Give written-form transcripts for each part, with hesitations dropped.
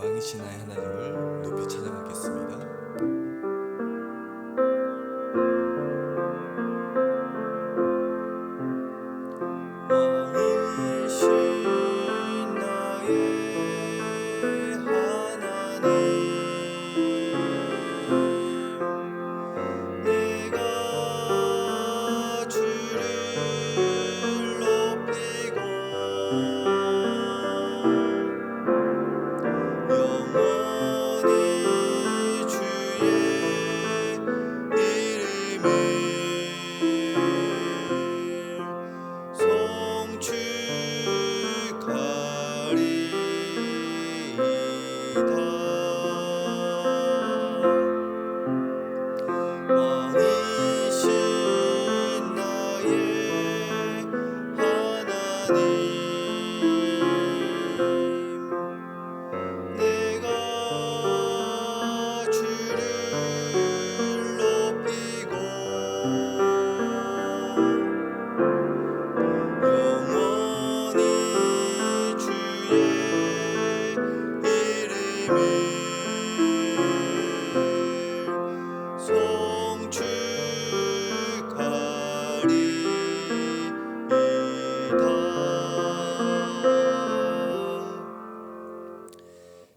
왕이시나의 하나님을 높이 찬양하겠습니다.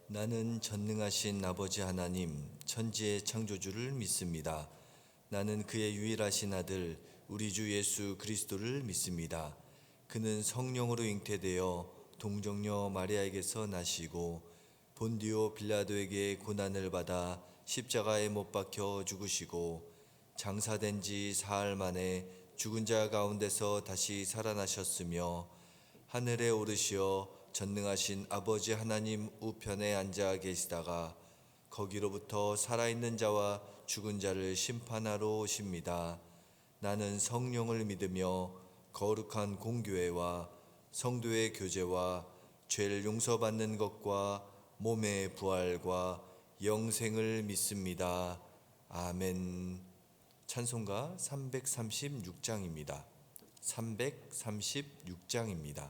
나는 전능하신 아버지 하나님, 천지의 창조주를 믿습니다. 나는 그의 유일하신 아들, 우리 주 예수 그리스도를 믿습니다. 그는 성령으로 잉태되어 동정녀 마리아에게서 나시고 본디오 빌라도에게 고난을 받아 십자가에 못 박혀 죽으시고 장사된 지 사흘 만에 죽은 자 가운데서 다시 살아나셨으며 하늘에 오르시어 전능하신 아버지 하나님 우편에 앉아 계시다가 거기로부터 살아있는 자와 죽은 자를 심판하러 오십니다. 나는 성령을 믿으며 거룩한 공교회와 성도의 교제와 죄를 용서받는 것과 몸의 부활과 영생을 믿습니다. 아멘. 찬송가 336장입니다. 336장입니다.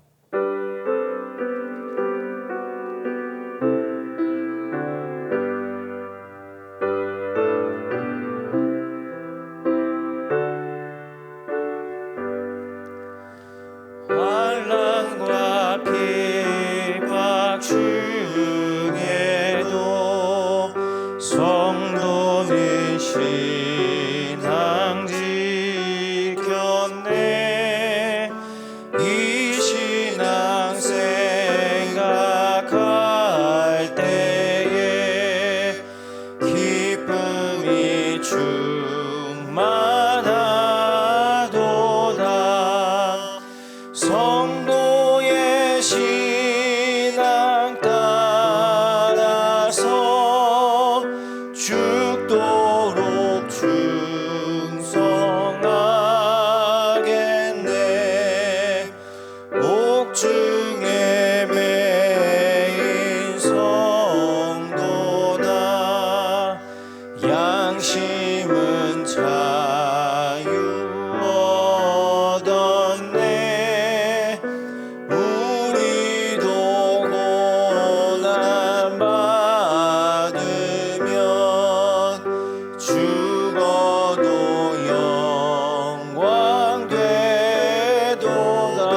환난과 핍박 중에도 성도는 신앙 지켰네. 이 신앙 생각할 때에 기쁨이 충만하도다. 성도의 신앙 따라서 죽도록 충성하겠네. 옥중에 매인 성도다. 양심은 자유 얻었네. 우리도 고난 받으면 죽어도 영광 되도다.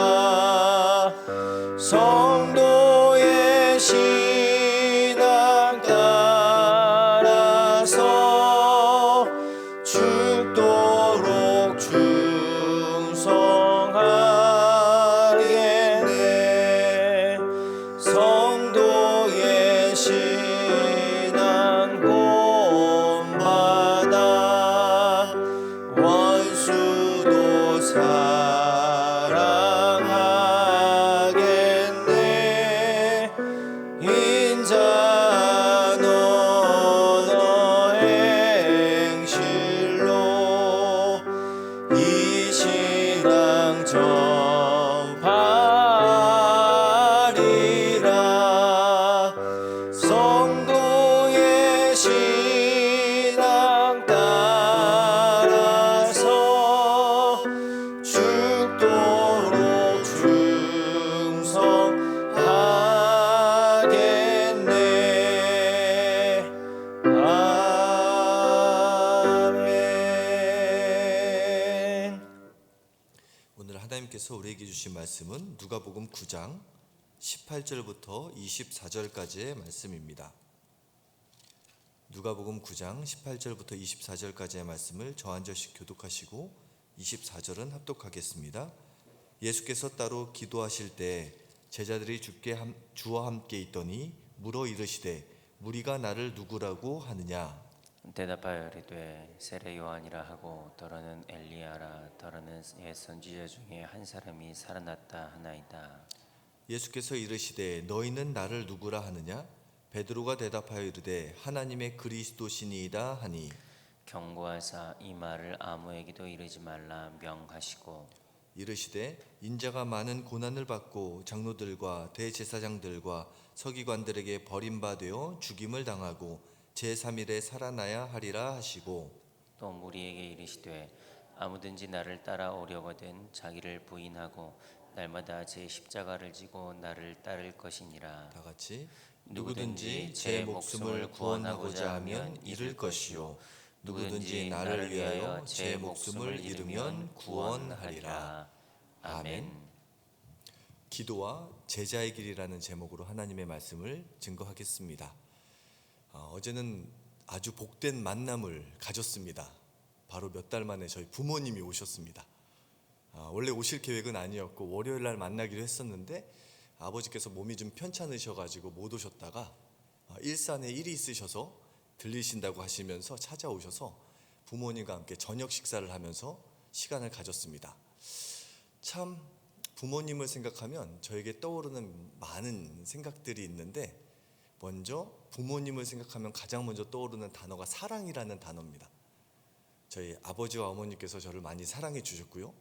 성도의 신앙 따라서 죽도록 충성하겠네. 성도의 신앙 본받아 원수도 사랑하겠네. 인자 너 행실로 이 신앙 전파하리라. 성도의 신앙 따라서 죽도록 충성하겠네. 하나님께서 우리에게 주신 말씀은 누가복음 9장 18절부터 24절까지의 말씀입니다. 누가복음 9장 18절부터 24절까지의 말씀을 저 한 절씩 교독하시고 24절은 합독하겠습니다. 예수께서 따로 기도하실 때 제자들이 주와 함께 있더니 물어 이르시되 무리가 나를 누구라고 하느냐. 대답하여 이르되 세례 요한이라 하고 더러는 엘리야라 더러는 옛 선지자 중에 한 사람이 살아났다 하나이다. 예수께서 이르시되 너희는 나를 누구라 하느냐. 베드로가 대답하여 이르되 하나님의 그리스도시니이다 하니 경고하사 이 말을 아무에게도 이르지 말라 명하시고 이르시되 인자가 많은 고난을 받고 장로들과 대제사장들과 서기관들에게 버림받아 죽임을 당하고 제3일에 살아나야 하리라 하시고 또 무리에게 이르시되 아무든지 나를 따라오려거든 자기를 부인하고 날마다 제 십자가를 지고 나를 따를 것이니라. 다 같이 누구든지 제 목숨을 구원하고자 하면 잃을 것이요 누구든지 나를 위하여 제 목숨을 잃으면 구원하리라. 아멘. 기도와 제자의 길이라는 제목으로 하나님의 말씀을 증거하겠습니다. 어제는 아주 복된 만남을 가졌습니다. 바로 몇 달 만에 저희 부모님이 오셨습니다. 원래 오실 계획은 아니었고 월요일 날 만나기로 했었는데 아버지께서 몸이 좀 편찮으셔가지고 못 오셨다가 일산에 일이 있으셔서 들리신다고 하시면서 찾아오셔서 부모님과 함께 저녁 식사를 하면서 시간을 가졌습니다. 참 부모님을 생각하면 저에게 떠오르는 많은 생각들이 있는데 먼저 부모님을 생각하면 가장 먼저 떠오르는 단어가 사랑이라는 단어입니다. 저희 아버지와 어머니께서 저를 많이 사랑해 주셨고요.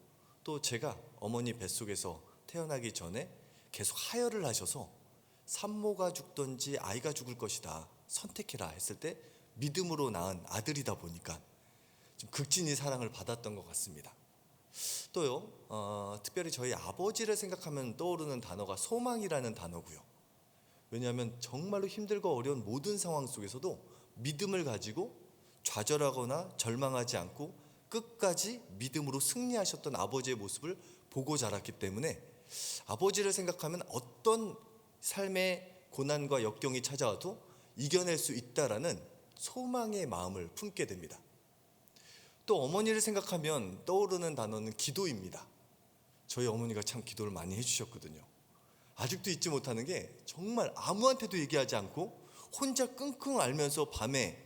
또 제가 어머니 뱃속에서 태어나기 전에 계속 하혈을 하셔서 산모가 죽든지 아이가 죽을 것이다 선택해라 했을 때 믿음으로 낳은 아들이다 보니까 좀 극진히 사랑을 받았던 것 같습니다. 또요 특별히 저희 아버지를 생각하면 떠오르는 단어가 소망이라는 단어고요. 왜냐하면 정말로 힘들고 어려운 모든 상황 속에서도 믿음을 가지고 좌절하거나 절망하지 않고 끝까지 믿음으로 승리하셨던 아버지의 모습을 보고 자랐기 때문에 아버지를 생각하면 어떤 삶의 고난과 역경이 찾아와도 이겨낼 수 있다라는 소망의 마음을 품게 됩니다. 또 어머니를 생각하면 떠오르는 단어는 기도입니다. 저희 어머니가 참 기도를 많이 해주셨거든요. 아직도 잊지 못하는 게 정말 아무한테도 얘기하지 않고 혼자 끙끙 앓면서 밤에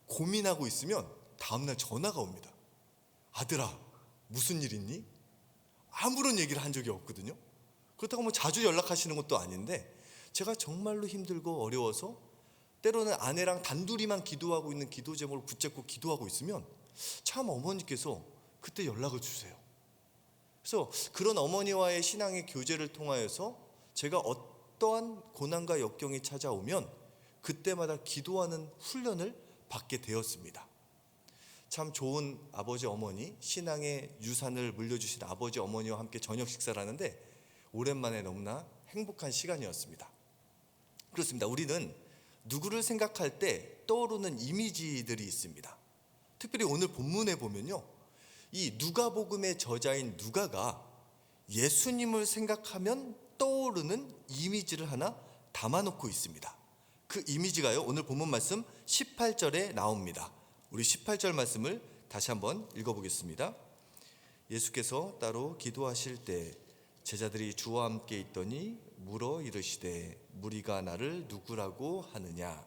고민하고 있으면 다음날 전화가 옵니다. 아들아 무슨 일 있니? 아무런 얘기를 한 적이 없거든요. 그렇다고 뭐 자주 연락하시는 것도 아닌데 제가 정말로 힘들고 어려워서 때로는 아내랑 단둘이만 기도하고 있는 기도 제목을 붙잡고 기도하고 있으면 참 어머니께서 그때 연락을 주세요. 그래서 그런 어머니와의 신앙의 교제를 통하여서 제가 어떠한 고난과 역경이 찾아오면 그때마다 기도하는 훈련을 받게 되었습니다. 참 좋은 아버지 어머니, 신앙의 유산을 물려주신 아버지 어머니와 함께 저녁 식사를 하는데 오랜만에 너무나 행복한 시간이었습니다. 그렇습니다. 우리는 누구를 생각할 때 떠오르는 이미지들이 있습니다. 특별히 오늘 본문에 보면요, 이 누가복음의 저자인 누가가 예수님을 생각하면 떠오르는 이미지를 하나 담아놓고 있습니다. 그 이미지가요, 오늘 본문 말씀 18절에 나옵니다. 우리 18절 말씀을 다시 한번 읽어보겠습니다. 예수께서 따로 기도하실 때 제자들이 주와 함께 있더니 물어 이르시되 무리가 나를 누구라고 하느냐.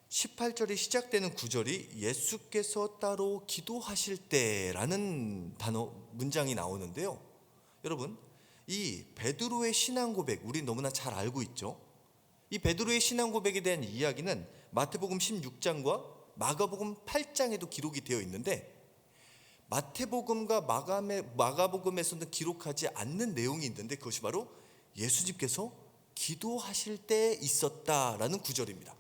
18절이 시작되는 구절이 예수께서 따로 기도하실 때라는 문장이 나오는데요. 여러분, 이 베드로의 신앙 고백 우리 너무나 잘 알고 있죠. 이 베드로의 신앙 고백에 대한 이야기는 마태복음 16장과 마가복음 8장에도 기록이 되어 있는데 마태복음과 마가복음에서는 기록하지 않는 내용이 있는데 그것이 바로 예수님께서 기도하실 때 있었다라는 구절입니다.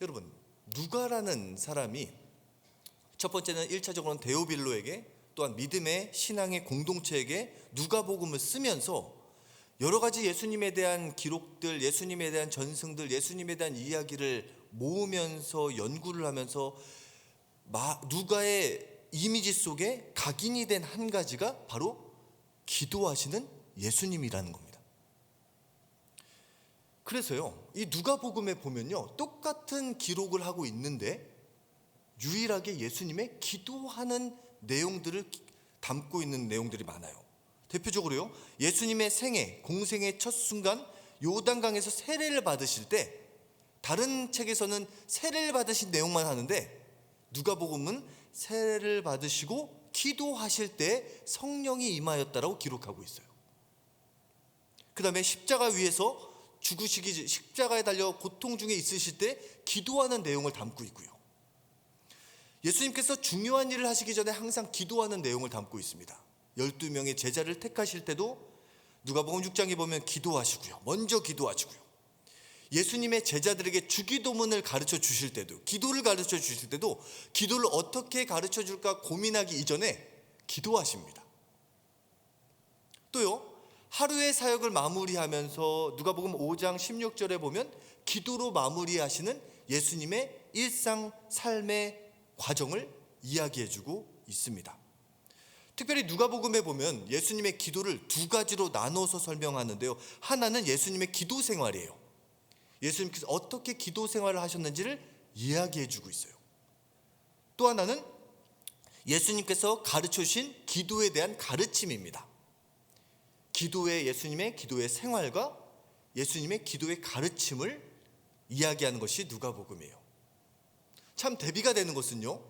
여러분, 누가라는 사람이 첫 번째는 1차적으로는 데오빌로에게 또한 믿음의 신앙의 공동체에게 누가복음을 쓰면서 여러 가지 예수님에 대한 기록들, 예수님에 대한 전승들, 예수님에 대한 이야기를 모으면서 연구를 하면서 누가의 이미지 속에 각인이 된 한 가지가 바로 기도하시는 예수님이라는 겁니다. 그래서요, 이 누가복음에 보면요, 똑같은 기록을 하고 있는데 유일하게 예수님의 기도하는 내용들을 담고 있는 내용들이 많아요. 대표적으로요, 예수님의 생애, 공생의 첫 순간 요단강에서 세례를 받으실 때, 다른 책에서는 세례를 받으신 내용만 하는데 누가복음은 세례를 받으시고 기도하실 때 성령이 임하였다라고 기록하고 있어요. 그 다음에 십자가 위에서 죽으시기, 십자가에 달려 고통 중에 있으실 때 기도하는 내용을 담고 있고요, 예수님께서 중요한 일을 하시기 전에 항상 기도하는 내용을 담고 있습니다. 12명의 제자를 택하실 때도 누가복음 6장에 보면 기도하시고요, 먼저 기도하시고요, 예수님의 제자들에게 주기도문을 가르쳐 주실 때도, 기도를 가르쳐 주실 때도 기도를 어떻게 가르쳐 줄까 고민하기 이전에 기도하십니다. 또요, 하루의 사역을 마무리하면서 누가복음 5장 16절에 보면 기도로 마무리하시는 예수님의 일상 삶의 과정을 이야기해주고 있습니다. 특별히 누가복음에 보면 예수님의 기도를 두 가지로 나눠서 설명하는데요, 하나는 예수님의 기도 생활이에요. 예수님께서 어떻게 기도 생활을 하셨는지를 이야기해주고 있어요. 또 하나는 예수님께서 가르쳐 주신 기도에 대한 가르침입니다. 기도의, 예수님의 기도의 생활과 예수님의 기도의 가르침을 이야기하는 것이 누가복음이에요. 참 대비가 되는 것은요,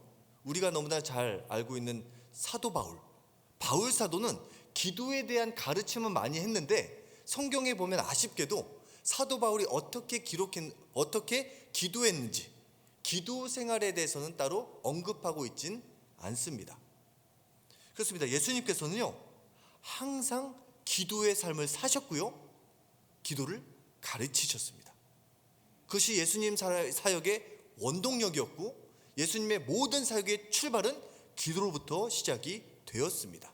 우리가 너무나 잘 알고 있는 사도 바울 사도는 기도에 대한 가르침은 많이 했는데 성경에 보면 아쉽게도 사도 바울이 어떻게 기도했는지, 기도 생활에 대해서는 따로 언급하고 있진 않습니다. 그렇습니다. 예수님께서는요, 항상 기도의 삶을 사셨고요, 기도를 가르치셨습니다. 그것이 예수님 사역의 원동력이었고 예수님의 모든 사역의 출발은 기도로부터 시작이 되었습니다.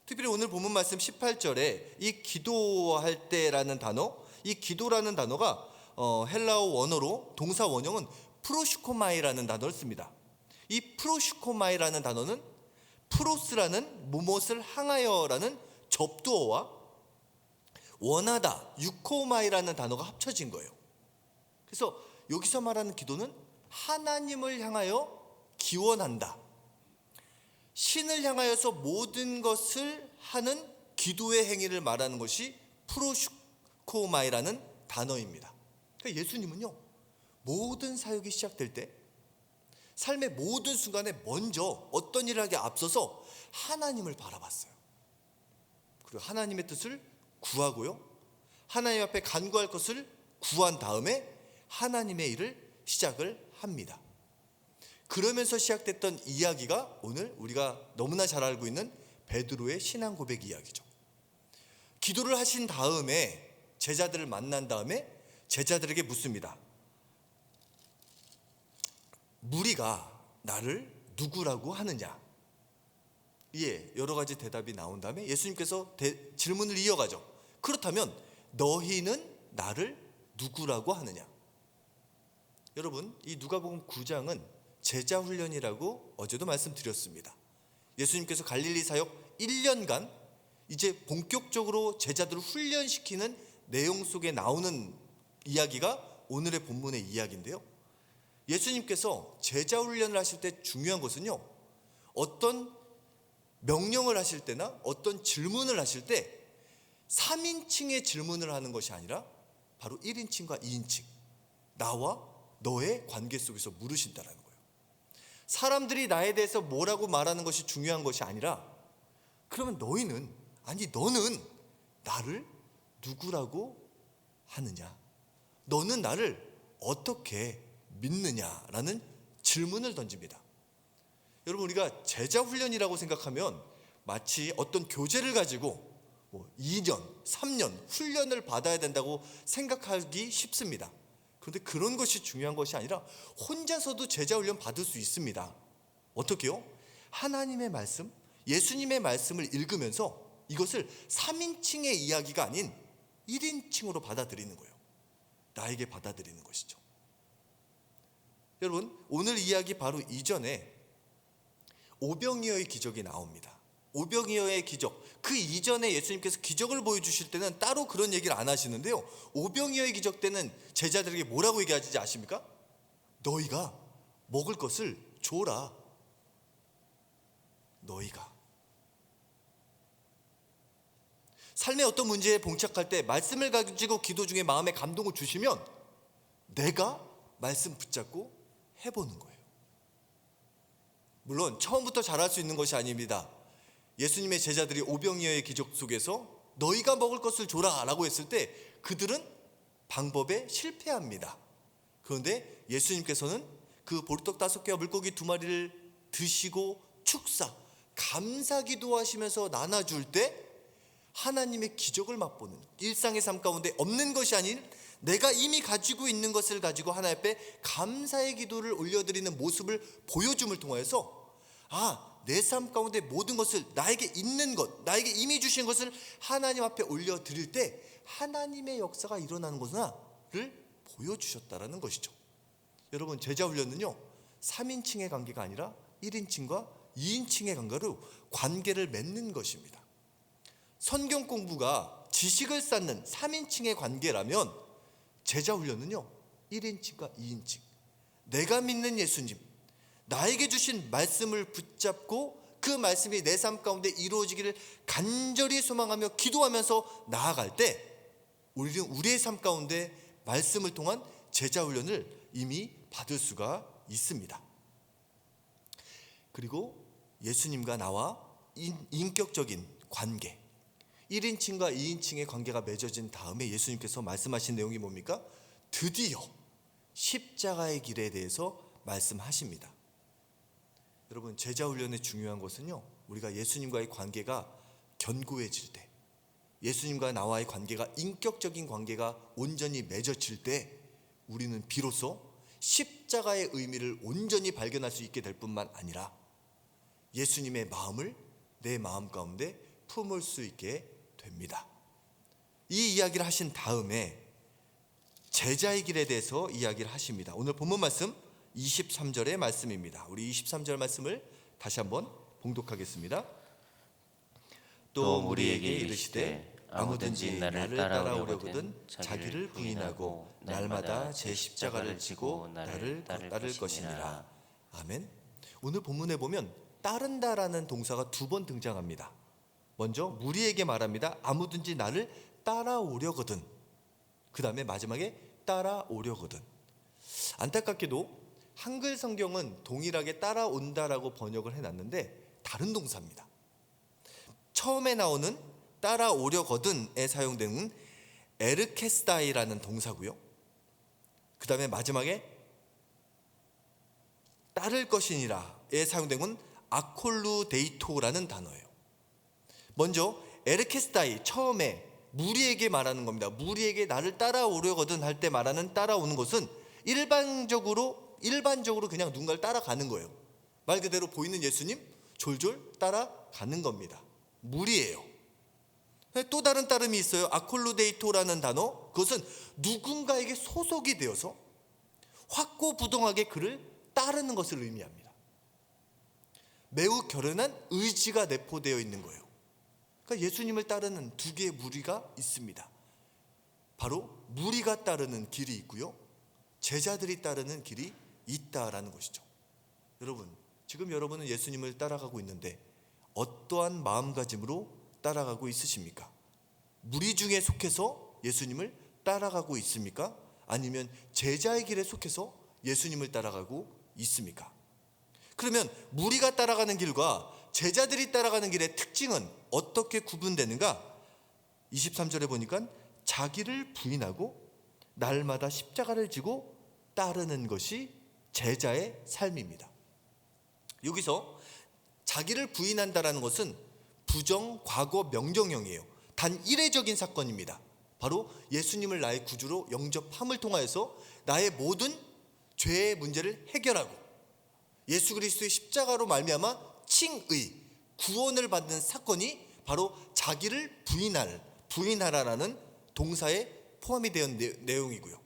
특별히 오늘 본문 말씀 18절에 이 기도할 때라는 단어, 이 기도라는 단어가 헬라어 원어로 동사 원형은 프로슈코마이라는 단어를 씁니다. 이 프로슈코마이라는 단어는 프로스라는 무엇을 향하여라는 접두어와 원하다, 유코마이라는 단어가 합쳐진 거예요. 그래서 여기서 말하는 기도는 하나님을 향하여 기원한다, 신을 향하여서 모든 것을 하는 기도의 행위를 말하는 것이 프로슈코마이라는 단어입니다. 그러니까 예수님은요, 모든 사역이 시작될 때 삶의 모든 순간에 먼저 어떤 일을 하기에 앞서서 하나님을 바라봤어요. 그리고 하나님의 뜻을 구하고요, 하나님 앞에 간구할 것을 구한 다음에 하나님의 일을 시작을 합니다. 그러면서 시작됐던 이야기가 오늘 우리가 너무나 잘 알고 있는 베드로의 신앙 고백 이야기죠. 기도를 하신 다음에 제자들을 만난 다음에 제자들에게 묻습니다. 무리가 나를 누구라고 하느냐? 예, 여러 가지 대답이 나온 다음에 예수님께서 질문을 이어가죠. 그렇다면 너희는 나를 누구라고 하느냐? 여러분, 이 누가복음 9장은 제자 훈련이라고 어제도 말씀드렸습니다. 예수님께서 갈릴리 사역 1년간 이제 본격적으로 제자들을 훈련시키는 내용 속에 나오는 이야기가 오늘의 본문의 이야기인데요, 예수님께서 제자 훈련을 하실 때 중요한 것은요, 어떤 명령을 하실 때나 어떤 질문을 하실 때 3인칭의 질문을 하는 것이 아니라 바로 1인칭과 2인칭, 나와 너의 관계 속에서 물으신다는 거예요. 사람들이 나에 대해서 뭐라고 말하는 것이 중요한 것이 아니라, 그러면 너희는, 아니 너는 나를 누구라고 하느냐? 너는 나를 어떻게 믿느냐라는 질문을 던집니다. 여러분, 우리가 제자 훈련이라고 생각하면 마치 어떤 교재를 가지고 2년, 3년 훈련을 받아야 된다고 생각하기 쉽습니다. 그런데 그런 것이 중요한 것이 아니라 혼자서도 제자 훈련 받을 수 있습니다. 어떻게요? 하나님의 말씀, 예수님의 말씀을 읽으면서 이것을 3인칭의 이야기가 아닌 1인칭으로 받아들이는 거예요. 나에게 받아들이는 것이죠. 여러분, 오늘 이야기 바로 이전에 오병이어의 기적이 나옵니다. 오병이어의 기적, 그 이전에 예수님께서 기적을 보여주실 때는 따로 그런 얘기를 안 하시는데요, 오병이어의 기적 때는 제자들에게 뭐라고 얘기하지 아십니까? 너희가 먹을 것을 줘라. 너희가 삶의 어떤 문제에 봉착할 때 말씀을 가지고 기도 중에 마음에 감동을 주시면 내가 말씀 붙잡고 해보는 거예요. 물론 처음부터 잘할 수 있는 것이 아닙니다. 예수님의 제자들이 오병이어의 기적 속에서 너희가 먹을 것을 줘라 라고 했을 때 그들은 방법에 실패합니다. 그런데 예수님께서는 그 보리떡 5개와 물고기 2마리를 드시고 축사 감사 기도하시면서 나눠줄 때 하나님의 기적을 맛보는, 일상의 삶 가운데 없는 것이 아닌 내가 이미 가지고 있는 것을 가지고 하나님 앞에 감사의 기도를 올려드리는 모습을 보여줌을 통해서 내 삶 가운데 모든 것을, 나에게 있는 것, 나에게 이미 주신 것을 하나님 앞에 올려드릴 때 하나님의 역사가 일어나는 것을 보여주셨다라는 것이죠. 여러분, 제자 훈련은요 3인칭의 관계가 아니라 1인칭과 2인칭의 관계를 맺는 것입니다. 성경 공부가 지식을 쌓는 3인칭의 관계라면 제자 훈련은요 1인칭과 2인칭, 내가 믿는 예수님, 나에게 주신 말씀을 붙잡고 그 말씀이 내 삶 가운데 이루어지기를 간절히 소망하며 기도하면서 나아갈 때 우리는 우리의 삶 가운데 말씀을 통한 제자 훈련을 이미 받을 수가 있습니다. 그리고 예수님과 나와 인격적인 관계, 1인칭과 2인칭의 관계가 맺어진 다음에 예수님께서 말씀하신 내용이 뭡니까? 드디어 십자가의 길에 대해서 말씀하십니다. 여러분, 제자 훈련의 중요한 것은요 우리가 예수님과의 관계가 견고해질 때, 예수님과 나와의 관계가, 인격적인 관계가 온전히 맺어질 때 우리는 비로소 십자가의 의미를 온전히 발견할 수 있게 될 뿐만 아니라 예수님의 마음을 내 마음 가운데 품을 수 있게 됩니다. 이 이야기를 하신 다음에 제자의 길에 대해서 이야기를 하십니다. 오늘 본문 말씀 23절의 말씀입니다. 우리 23절 말씀을 다시 한번 봉독하겠습니다. 또 우리에게 이르시되 아무든지 나를 따라오려거든 자기를 부인하고 날마다 제 십자가를 지고 나를 따를 것이니라. 아멘. 오늘 본문에 보면 따른다라는 동사가 2번 등장합니다. 먼저 무리에게 말합니다. 아무든지 나를 따라오려거든. 그 다음에 마지막에 따라오려거든. 안타깝게도 한글 성경은 동일하게 따라온다라고 번역을 해놨는데 다른 동사입니다. 처음에 나오는 따라오려거든에 사용되는 에르케스다이라는 동사고요, 그 다음에 마지막에 따를 것이니라에 사용되는 아콜루데이토라는 단어예요. 먼저 에르케스다이, 처음에 무리에게 말하는 겁니다. 무리에게 나를 따라오려거든 할 때 말하는 따라오는 것은 일반적으로 그냥 누군가를 따라가는 거예요. 말 그대로 보이는 예수님 졸졸 따라가는 겁니다. 무리예요. 또 다른 따름이 있어요. 아콜루데이토라는 단어, 그것은 누군가에게 소속이 되어서 확고부동하게 그를 따르는 것을 의미합니다. 매우 결연한 의지가 내포되어 있는 거예요. 그러니까 예수님을 따르는 2개의 무리가 있습니다. 바로 무리가 따르는 길이 있고요, 제자들이 따르는 길이 있다라는 것이죠. 여러분, 지금 여러분은 예수님을 따라가고 있는데 어떠한 마음가짐으로 따라가고 있으십니까? 무리 중에 속해서 예수님을 따라가고 있습니까? 아니면 제자의 길에 속해서 예수님을 따라가고 있습니까? 그러면 무리가 따라가는 길과 제자들이 따라가는 길의 특징은 어떻게 구분되는가? 23절에 보니까 자기를 부인하고 날마다 십자가를 지고 따르는 것이 제자의 삶입니다. 여기서 자기를 부인한다라는 것은 부정, 과거, 명령형이에요. 단 이례적인 사건입니다. 바로 예수님을 나의 구주로 영접함을 통하여서 나의 모든 죄의 문제를 해결하고 예수 그리스도의 십자가로 말미암아 칭의, 구원을 받는 사건이 바로 자기를 부인하라라는 동사에 포함이 되는 내용이고요.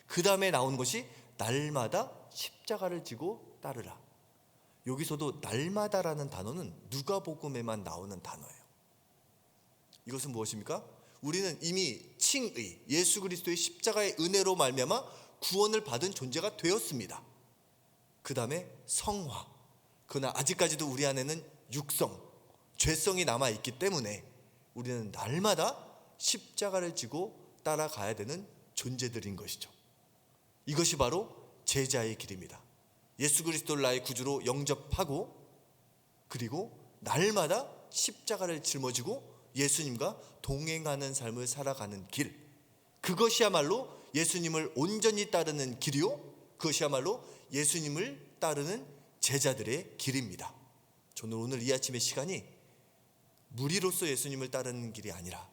그 다음에 나오는 것이 날마다 십자가를 지고 따르라. 여기서도 날마다라는 단어는 누가복음에만 나오는 단어예요. 이것은 무엇입니까? 우리는 이미 칭의, 예수 그리스도의 십자가의 은혜로 말미암아 구원을 받은 존재가 되었습니다. 그 다음에 성화. 그러나 아직까지도 우리 안에는 육성, 죄성이 남아있기 때문에 우리는 날마다 십자가를 지고 따라가야 되는 존재들인 것이죠. 이것이 바로 제자의 길입니다. 예수 그리스도를 나의 구주로 영접하고 그리고 날마다 십자가를 짊어지고 예수님과 동행하는 삶을 살아가는 길, 그것이야말로 예수님을 온전히 따르는 길이요, 그것이야말로 예수님을 따르는 제자들의 길입니다. 저는 오늘 이 아침의 시간이 무리로서 예수님을 따르는 길이 아니라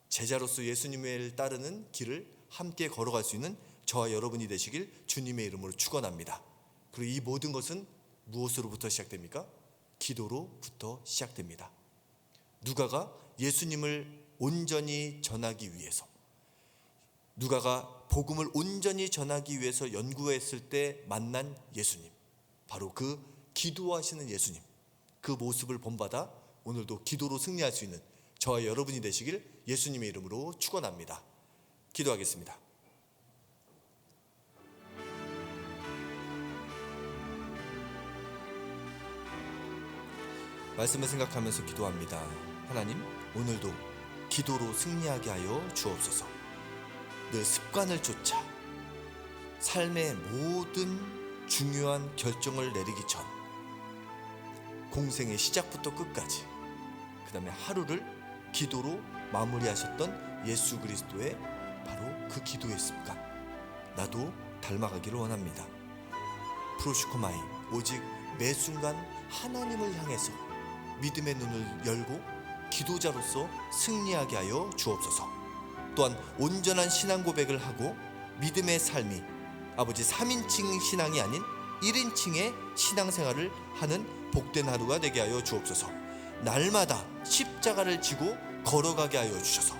제자로서 예수님을 따르는 길을 함께 걸어갈 수 있는 저와 여러분이 되시길 주님의 이름으로 축원합니다. 그리고 이 모든 것은 무엇으로부터 시작됩니까? 기도로부터 시작됩니다. 누가가 예수님을 온전히 전하기 위해서, 누가가 복음을 온전히 전하기 위해서 연구했을 때 만난 예수님, 바로 그 기도하시는 예수님, 그 모습을 본받아 오늘도 기도로 승리할 수 있는 저와 여러분이 되시길 예수님의 이름으로 축원합니다. 기도하겠습니다. 말씀을 생각하면서 기도합니다. 하나님, 오늘도 기도로 승리하게 하여 주옵소서. 늘 습관을 쫓아 삶의 모든 중요한 결정을 내리기 전, 공생의 시작부터 끝까지, 그 다음에 하루를 기도로 마무리하셨던 예수 그리스도의 바로 그 기도의 습관, 나도 닮아가기를 원합니다. 프로시코마이, 오직 매 순간 하나님을 향해서 믿음의 눈을 열고 기도자로서 승리하게 하여 주옵소서. 또한 온전한 신앙 고백을 하고 믿음의 삶이 아버지 3인칭 신앙이 아닌 1인칭의 신앙생활을 하는 복된 하루가 되게 하여 주옵소서. 날마다 십자가를 지고 걸어가게 하여 주셔서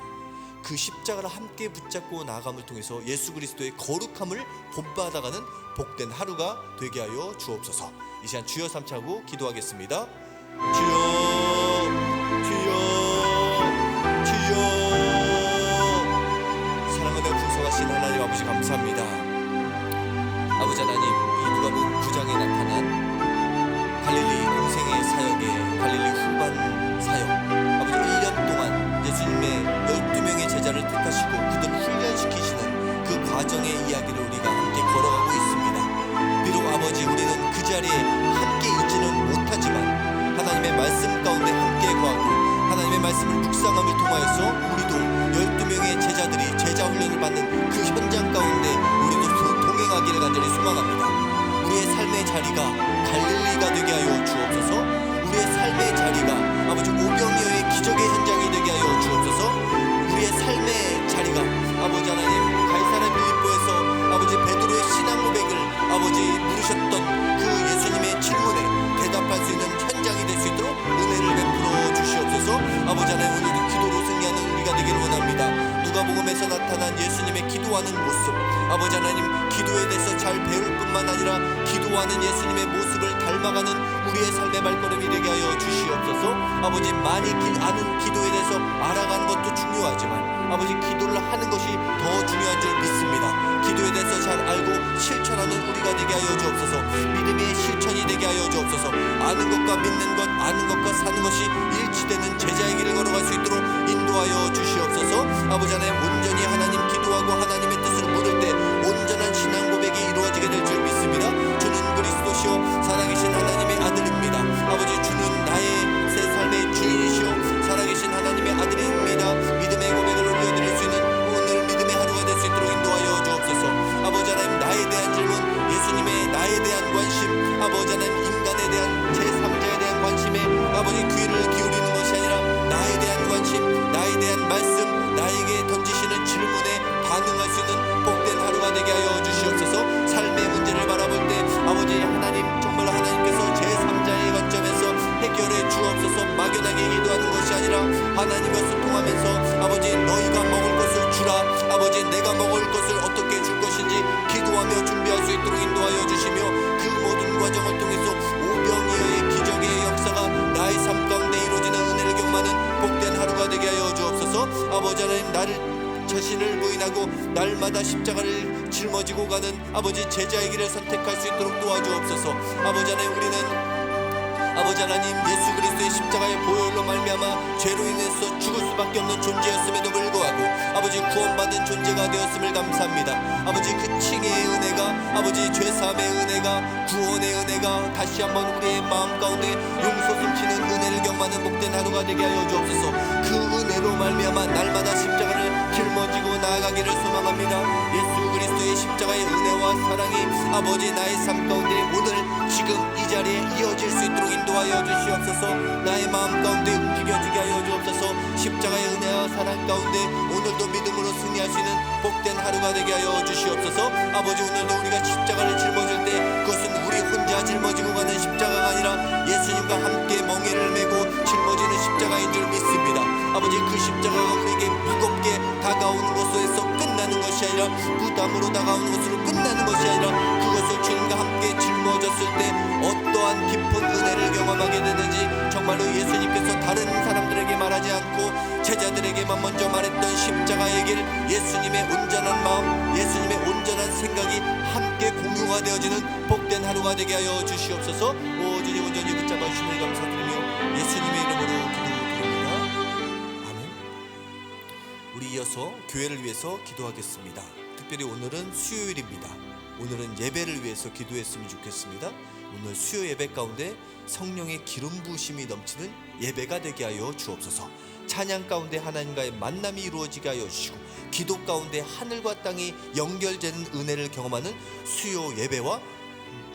그 십자가를 함께 붙잡고 나아감을 통해서 예수 그리스도의 거룩함을 본받아가는 복된 하루가 되게 하여 주옵소서. 이 시간 주여 삼차고 기도하겠습니다. 주여, 주여, 주여. 사랑은혜 풍성하신 하나님 아버지 감사합니다. 아버지 하나님, 이 누가복음 9장에 나타난 갈릴리 공생의 사역의 갈릴리 후반 사역, 아버지 1년 동안 예수님의 12명의 제자를 택하시고 그들을 훈련시키시는 그 과정의 이야기를 우리가 함께 걸어가고 있습니다. 비록 아버지 우리는 그 자리에 함께 있지는 못하지만 하나님의 말씀 가운데 함께 거하고 하나님의 말씀을 묵상함을 통하여서 우리도 12명의 제자들이 제자 훈련을 받는 그 현장 가운데 우리도 동행하기를 간절히 소망합니다. 우리의 삶의 자리가 갈릴리가 되게 하여 주옵소서. 우리의 삶의 자리가 아버지 오병이어의 기적의 현장이 되게 하여 주옵소서. 우리의 삶의 자리가 아버지 하나님 가이사랴 빌립보에서 아버지 베드로의 신앙 고백을 아버지 물으셨던 그 예수님의 질문에 대답할 수 있는 현장이 될 수 있도록 은혜를 베풀어 주시옵소서. 아버지 하나님, 오늘도 기도로 승리하는 우리가 되기를 원합니다. 누가복음에서 나타난 예수님의 기도하는 모습, 아버지 하나님, 기도에 대해서 잘 배울 뿐만 아니라 기도하는 예수님의 모습을 닮아가는 우리의 삶의 발걸음이 되게 하여 주시옵소서. 아버지, 많이 아는 기도에 대해서 알아가는 것도 중요하지만 아버지 기도를 하는 것이 더 중요한 줄 믿습니다. 기도에 대해서 잘 알고 실천하는 우리가 되게 하여 주옵소서. 믿음의 실천이 되게 하여 주옵소서. 아는 것과 믿는 것, 아는 것과 사는 것이 일치되는 제자의 길을 걸어갈 수 있도록 인도하여 주시옵소서. 아버지 하나님, 온전히 하나님 기도하고 하나님의 뜻을 물을 때 온전한 신앙 고백이 이루어지게 될 줄 믿습니다. 주는 그리스도시요 살아계신 하나님의 아들입니다. 아버지, 주는 나의 새 삶의 주인이시요 살아계신 하나님의 아들입니다. 믿음의 고백을 올려드릴 수 있는 오늘 믿음의 하루가 될 수 있도록 인도하여 주옵소서. 아버지 하나님, 나에 대한 질문, 예수님의 나에 대한 관심, 아버지 하나님, 인간에 대한 제3자에 대한 관심에 아버지 귀를 기울이는 것이 아니라 나에 대한 관심, 나에 대한 말씀, 나에게 던지시는 질문에 반응할 수 있는 복된 하루가 되게 하여 주시옵소서. 삶의 문제를 바라볼 때 아버지 하나님, 정말 하나님께서 제3자의 관점에서 해결해 주옵소서. 막연하게 기도하는 것이 아니라 하나님과 소통하면서 아버지 너희가 먹을 것을 주라, 아버지 내가 먹을 것을 어떻게 줄 것인지 기도하며 준비할 수 있도록 인도하여 주시며 그 모든 과정을 통해서 나를 자신을 부인하고 날마다 십자가를 짊어지고 가는 아버지 제자의 길을 선택할 수 있도록 도와주옵소서. 아버지 하나님, 우리는 아버지 하나님 예수 그리스도의 십자가의 보혈로 말미암아 죄로 인해서 죽을 수밖에 없는 존재였음에도 불구하고 아버지 구원받은 존재가 되었음을 감사합니다. 아버지 그 칭의 은혜가, 아버지 죄사함의 은혜가, 구원의 은혜가 다시 한번 우리의 마음 가운데 용서 숨치는 은혜를 경험하는 복된 하루가 되게 하여 주옵소서. 그 은혜로 말미암아 날마다 십자가를 짊어지고 나아가기를 소망합니다. 예수 그리스도의 십자가의 은혜와 사랑이 아버지 나의 삶 가운데 오늘 지금 이 자리에 이어질 수 있도록 인도하여 주시옵소서. 나의 마음 가운데 움직여지게 하여 주옵소서. 십자가의 은혜와 사랑 가운데 오늘도 믿음으로 승리할 수 있는 복된 하루가 되게 하여 주시옵소서. 아버지, 오늘도 우리가 십자가를 짊어질 때 그것은 우리 혼자 짊어지고 가는 십자가가 아니라 예수님과 함께 멍에를 메고 짊어지는 십자가인 줄 믿습니다. 아버지, 그 십자가가 우리에게 무겁게 다가오는 것에서 끝나는 것이 아니라 부담으로 다가오는 것으로 끝나는 것이 아니라 그것을 주님과 함께 짊어졌을 때 어떠한 깊은 은혜를 경험하게 되는지 정말로 예수님께서 다른 사람들에게 말하지 않고 제자들에게만 먼저 말했던 십자가의 길, 예수님의 온전한 마음, 예수님의 온전한 생각이 함께 공유가 되어지는 복된 하루가 되게 하여 주시옵소서. 오 주님, 온전히 붙잡아 주심을 감사드리며 예수님의 이름으로 기도드립니다. 아멘. 우리 이어서 교회를 위해서 기도하겠습니다. 특별히 오늘은 수요일입니다. 오늘은 예배를 위해서 기도했으면 좋겠습니다. 오늘 수요 예배 가운데 성령의 기름 부으심이 넘치는 예배가 되게 하여 주옵소서. 찬양 가운데 하나님과의 만남이 이루어지게 하여 주시고 기도 가운데 하늘과 땅이 연결되는 은혜를 경험하는 수요 예배와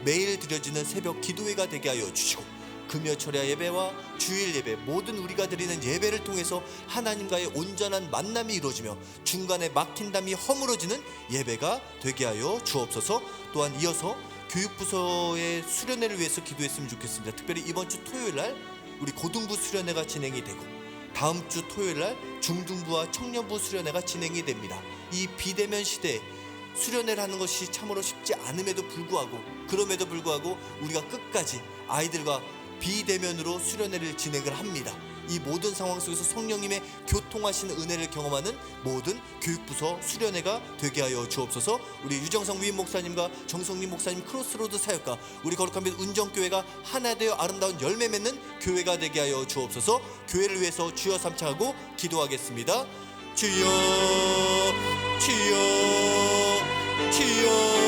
매일 드려지는 새벽 기도회가 되게 하여 주시고 금요철야 예배와 주일 예배, 모든 우리가 드리는 예배를 통해서 하나님과의 온전한 만남이 이루어지며 중간에 막힌 담이 허물어지는 예배가 되게 하여 주옵소서. 또한 이어서 교육부서의 수련회를 위해서 기도했으면 좋겠습니다. 특별히 이번 주 토요일날 우리 고등부 수련회가 진행이 되고 다음 주 토요일날 중등부와 청년부 수련회가 진행이 됩니다. 이 비대면 시대에 수련회를 하는 것이 참으로 쉽지 않음에도 불구하고, 그럼에도 불구하고 우리가 끝까지 아이들과 비대면으로 수련회를 진행을 합니다. 이 모든 상황 속에서 성령님의 교통하시는 은혜를 경험하는 모든 교육부서 수련회가 되게 하여 주옵소서. 우리 유정성 위임 목사님과 정성림 목사님 크로스로드 사역과 우리 거룩한 빛 운정교회가 하나 되어 아름다운 열매 맺는 교회가 되게 하여 주옵소서. 교회를 위해서 주여 삼창하고 기도하겠습니다. 주여, 주여, 주여.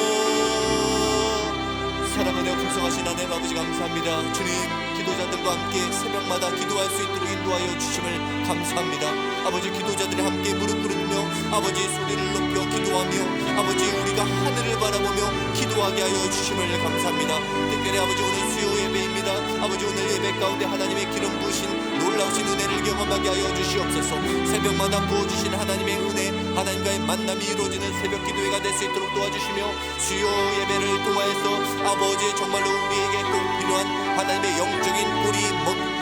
사랑하며 풍성하신 하나님 아버지 감사합니다. 주님, 기도자들과 함께 새벽마다 기도할 수 있도록 인도하여 주심을 감사합니다. 아버지, 기도자들이 함께 무릎 꿇으며 아버지 소리를 높여 기도하며 아버지 우리가 하늘을 바라보며 기도하게 하여 주심을 감사합니다. 특별히 아버지 오늘 수요 예배입니다. 아버지 오늘 예배 가운데 하나님의 기름 부으신 놀라우신 은혜를 경험하게 하여 주시옵소서. 새벽마다 부어주신 하나님의 은혜, 하나님과의 만남이 이루어지는 새벽 기도회가 될 수 있도록 도와주시며 수요 예배를 통하여서 아버지 정말로 우리에게 꼭 필요한 하나님의 영적인 뿌리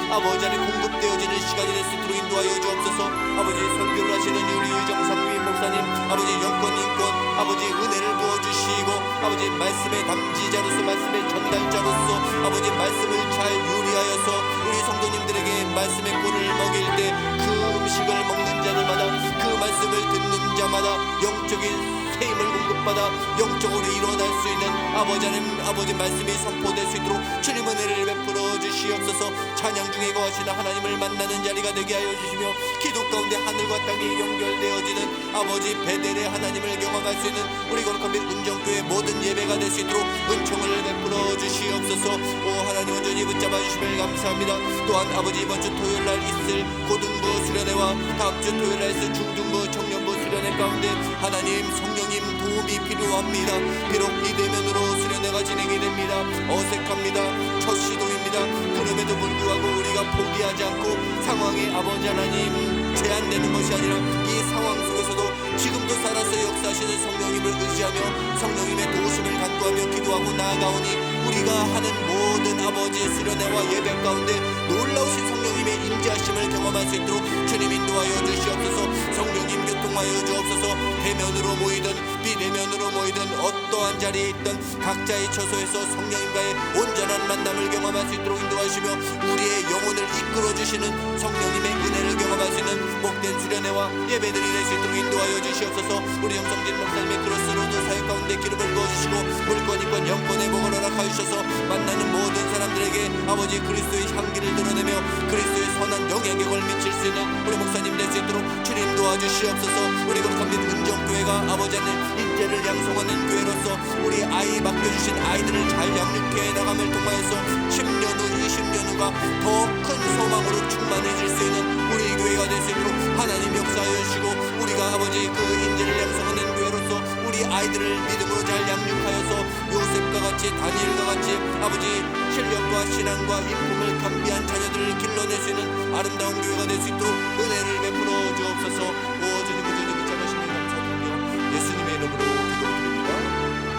아버지 안에 공급되어지는 시간이 될 수 있도록 인도하여 주옵소서. 아버지 선교를 하시는 우리 유정상 위임 목사님, 아버지 영권 인권 아버지 은혜를 부어주시고 아버지 말씀의 담지자로서 말씀의 전달자로서 아버지 말씀을 잘 요리하여서 우리 성도님들에게 말씀의 꿀을 먹일 때 그 음식을 먹는 자들마다 그 말씀을 듣는 자마다 영적인 새 힘을 공급받아 영적으로 일어날 수 있는 아버지 하나님 아버지 말씀이 선포될 수 있도록 주님 은혜를 베풀어 주시옵소서. 찬양 중에 거하시는 하나님을 만나는 자리가 되게 하여 주시며 기도 가운데 하늘과 땅이 연결되어지는 아버지 베델의 하나님을 경험할 수 있는 우리 거룩한 빛 운정교회 모든 예배가 될 수 있도록 은총을 베풀어 주시옵소서. 오 하나님 온전히 붙잡아 주심을 감사합니다. 또한 아버지 이번 주 토요일날 있을 고등부 수련회와 다음 주 토요일날 있을 중등부 청년부 수련회 가운데 하나님 성령님 도움이 필요합니다. 비록 비대면으로 수련회가 진행이 됩니다. 어색합니다. 첫 시도입니다. 그럼에도 불구하고 우리가 포기하지 않고 상황에 아버지 하나님 제한되는 것이 아니라 이 상황 속에서도 지금도 살아서 역사하시는 성령님을 의지하며 성령님의 도우심을 간구하며 기도하고 나아가오니 우리가 하는 모든 아버지 수련회와 예배 가운데 놀라우신 성령님의 임재하심을 경험할 수 있도록 주님 인도하여 주시옵소서. 성령님 교통 통하여 주옵소서. 대면으로 모이든 비대면으로 모이든 어떠한 자리에 있든 각자의 처소에서 성령님과의 온전한 만남을 경험할 수 있도록 인도하시며 우리의 영혼을 이끌어주시는 성령님의 은혜를 경험할 수 있는 복된 수련회와 예배들이 될 수 있도록 인도하여 주시옵소서. 우리 영성진 목사님의 크로스로드 사역 가운데 기름을 부어주시고 물권 이권 영권의 복을 허락하여 주셔서 만나는 모든 사람들에게 아버지 그리스도의 향기를 드러내며 그리스도의 선한 영향력을 미칠 수 있는 우리 목사님 될 수 있도록 주님 도와주시옵소서. 우리 거룩한 은정교회가 아버지 하나님 인재를 양성하는 교회로서 우리 아이 맡겨주신 아이들을 잘 양육해 나감을 통하여서 10년 후 20년 후가 더 큰 소망으로 충만해질 수 있는 우리 교회가 될 수 있도록 하나님 역사하여 주시고 우리가 아버지 그 인재를 양성하는 교회로서 우리 아이들을 믿음으로 잘 양육하여서 요셉과 같이 다니엘과 같이 아버지 실력과 신앙과 인품을 겸비한 자녀들을 길러낼 수 있는 아름다운 교회가 될 수 있도록 은혜를 베풀어 주옵소서. 오 주님 주님 붙잡으시면 감사드리며 예수님의 이름으로 기도드립니다.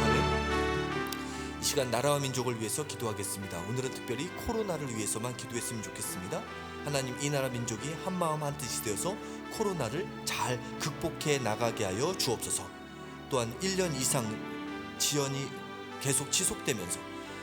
아멘. 이 시간 나라와 민족을 위해서 기도하겠습니다. 오늘은 특별히 코로나를 위해서만 기도했으면 좋겠습니다. 하나님 이 나라 민족이 한마음 한뜻이 되어서 코로나를 잘 극복해 나가게 하여 주옵소서. 또한 1년 이상 지연이 계속 지속되면서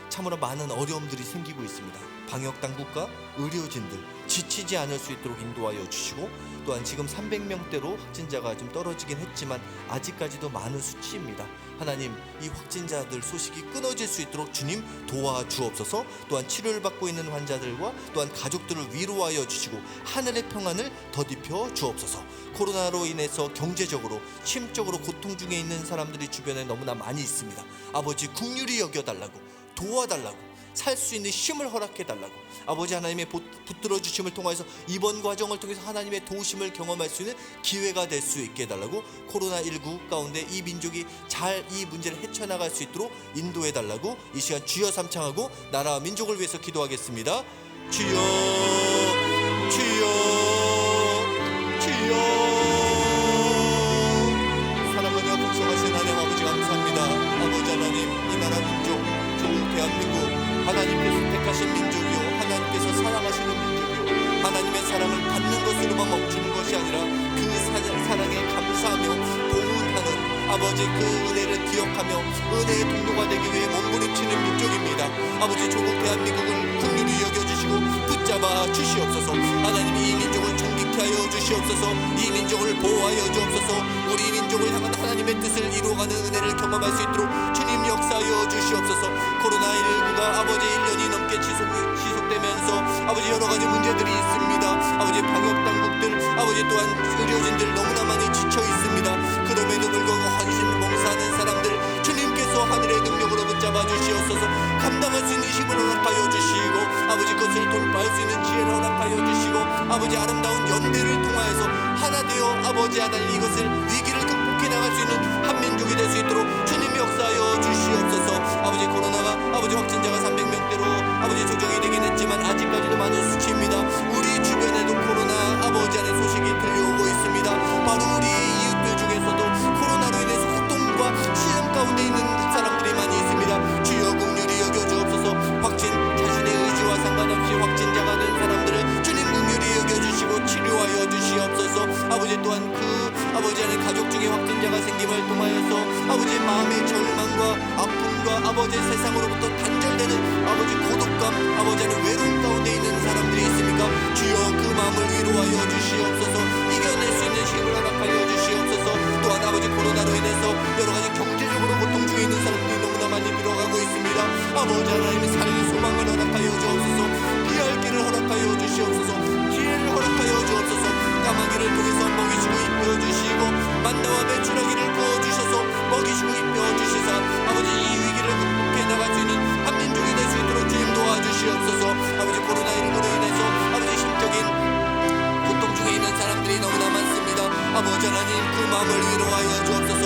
참으로 많은 어려움들이 생기고 있습니다. 방역당국과 의료진들 지치지 않을 수 있도록 인도하여 주시고 또한 지금 300명대로 확진자가 좀 떨어지긴 했지만 아직까지도 많은 수치입니다. 하나님 이 확진자들 소식이 끊어질 수 있도록 주님 도와주옵소서. 또한 치료를 받고 있는 환자들과 또한 가족들을 위로하여 주시고 하늘의 평안을 덧입혀 주옵소서. 코로나로 인해서 경제적으로 심적으로 고통 중에 있는 사람들이 주변에 너무나 많이 있습니다. 아버지 긍휼히 여겨달라고 도와달라고 살 수 있는 힘을 허락해달라고 아버지 하나님의 붙들어 주심을 통해서 이번 과정을 통해서 하나님의 도우심을 경험할 수 있는 기회가 될 수 있게 해달라고 코로나19 가운데 이 민족이 잘 이 문제를 헤쳐나갈 수 있도록 인도해달라고 이 시간 주여 삼창하고 나라와 민족을 위해서 기도하겠습니다. 주여 주여 주여. 사랑하며 복성하신 하나님 아버지 감사합니다. 아버지 하나님 이 나라 민족 좋은 대한민국 하나님께서 택하신 민족이요 하나님께서 사랑하시는 민족이요 하나님의 사랑을 받는 것으로만 멈추는 것이 아니라 그 사랑에 감사하며 봉헌하는 아버지 그 은혜를 기억하며 은혜의 통로가 되기 위해 몸부림치는 민족입니다. 아버지 조국 대한민국을 긍휼히 여겨주시고 붙잡아 주시옵소서. 하나님 이 민족을 존귀케 하여 주시옵소서. 이 민족을 보호하여 주옵소서. 우리 민족을 향한 하나님의 뜻을 이루어가는 은혜를 경험할 수 있도록 주님 역사하여 주시옵소서. 코로나19가 아버지 1년이 넘게 지속되면서 아버지 여러가지 문제들이 있습니다. 아버지 방역당국들 아버지 또한 의료진들 너무나 많이 지쳐 있습니다. 그럼에도 불구하고 헌신 봉사하는 사람들 주님께서 하늘의 능력으로 붙잡아 주시옵소서. 감당할 수 있는 힘을 허락하여 주시고 아버지 그것을 돌파할 수 있는 지혜를 허락하여 주시고 아버지 아름다운 연대를 통하여서 하나 되어 아버지 하나님 이것을 위기를 극복해 나갈 수 있는 한민족이 될 수 있도록 주님 역사하여 주시옵소서. 아버지 코로나가 아버지 확진자가 300명대로 아버지 조정이 되긴 했지만 아직까지도 많은 수치입니다. 우리 주변에도 코로나 아버지 하나님 소식이 들려오고 있습니다. 바로 우리 이웃들 중에서도 코로나로 인해서 고통과 시험 가운데 있는 사람들이 많이 있습니다. 주여 긍휼히 여겨주옵소서. 확진 자신의 의지와 상관없이 확진자가 된 사람들을 주님 긍휼히 여겨주시고 치료하여 주시옵소서. 아버지 또한 그 아버지 하나님 가족 중에 확진자가 생김을 통하여서 아버지 마음의 절망과 아픔과 아버지 세상으로부터 단절되는 아버지 고독감 아버지 하나님 외로움 가운데 있는 사람들이 있습니까? 주여 그 마음을 위로하여 주시옵소서. 이겨낼 수 있는 힘을 허락하여 주시옵소서. 또한 아버지 코로나로 인해서 여러가지 경제적으로 고통 중에 있는 사람들이 너무나 많이 밀어가고 있습니다. 아버지 하나님의 살기 소망을 허락하여 주옵소서. 피할 길을 허락하여 주시옵소서. 기회를 허락하여 주옵소서. 까마귀를 통해서 먹이시고 입혀주시고 만나와 배추라기를 부어주셔서 먹이시고 입혀주시사 아버지 이 위기를 극복해 나갈 수 있는 한민족이 될 수 있도록 주님 도와주시옵소서. 아버지 코로나19로 인해서 아버지 심적인 고통 중에 있는 사람들이 너무나 많습니다. 아버지 하나님 그 마음을 위로하여 주옵소서.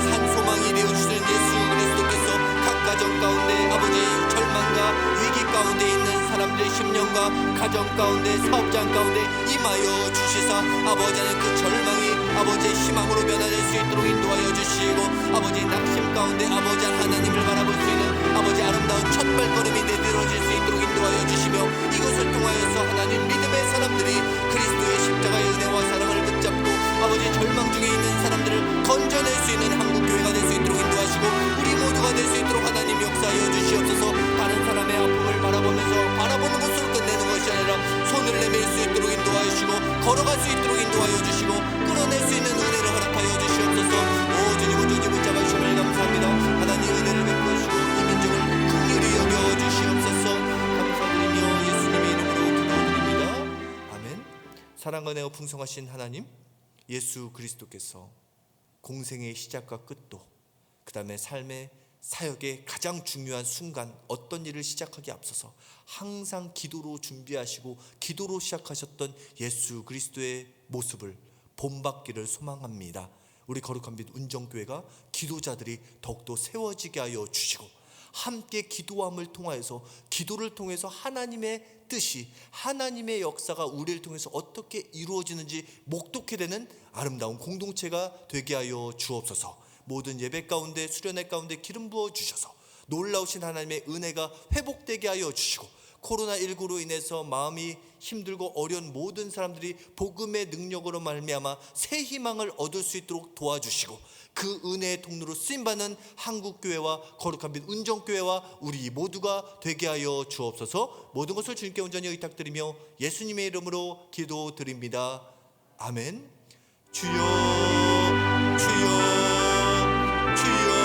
산소망이 되어주시는 예수 그리스도께서 각 가정 가운데 아버지 절망과 위기 가운데 있는 사람들의 심령과 가정 가운데 사업장 가운데 임하여 주시사 아버지 하나님 그 절망이 아버지의 희망으로 변화될 수 있도록 인도하여 주시고 아버지 낙심 가운데 아버지 하나님을 바라볼 수 있는 아버지 아름다운 첫 발걸음이 내디뎌질 수 있도록 인도하여 주시며 이것을 통하여서 하나님 믿음의 사람들이 그리스도의 십자가의 은혜와 사랑을 붙잡고 아버지 절망 중에 있는 사람 걸어갈 수 있도록 인도하여 주시고 끌어낼 수 있는 은혜를 허락하여 주시옵소서. 오 주님 온전히 붙잡아 주심을 감사합니다. 하나님 은혜를 베푸시고 이 민족을 긍휼히 여겨 주시옵소서. 감사드리며 예수님의 이름으로 기도드립니다. 아멘. 사랑과 은혜가 풍성하신 하나님, 예수 그리스도께서 공생의 시작과 끝도, 그 다음에 삶의 사역의 가장 중요한 순간, 어떤 일을 시작하기에 앞서서 항상 기도로 준비하시고 기도로 시작하셨던 예수 그리스도의 모습을 본받기를 소망합니다. 우리 거룩한 빛 운정교회가 기도자들이 더욱더 세워지게 하여 주시고, 함께 기도함을 통하여서, 기도를 통해서 하나님의 뜻이, 하나님의 역사가 우리를 통해서 어떻게 이루어지는지 목독게 되는 아름다운 공동체가 되게 하여 주옵소서. 모든 예배 가운데, 수련회 가운데 기름 부어 주셔서 놀라우신 하나님의 은혜가 회복되게 하여 주시고, 코로나19로 인해서 마음이 힘들고 어려운 모든 사람들이 복음의 능력으로 말미암아 새 희망을 얻을 수 있도록 도와주시고, 그 은혜의 통로로 쓰임받는 한국교회와 거룩한 빛 운정교회와 우리 모두가 되게 하여 주옵소서. 모든 것을 주님께 온전히 의탁드리며 예수님의 이름으로 기도드립니다. 아멘. 주여 주여 주여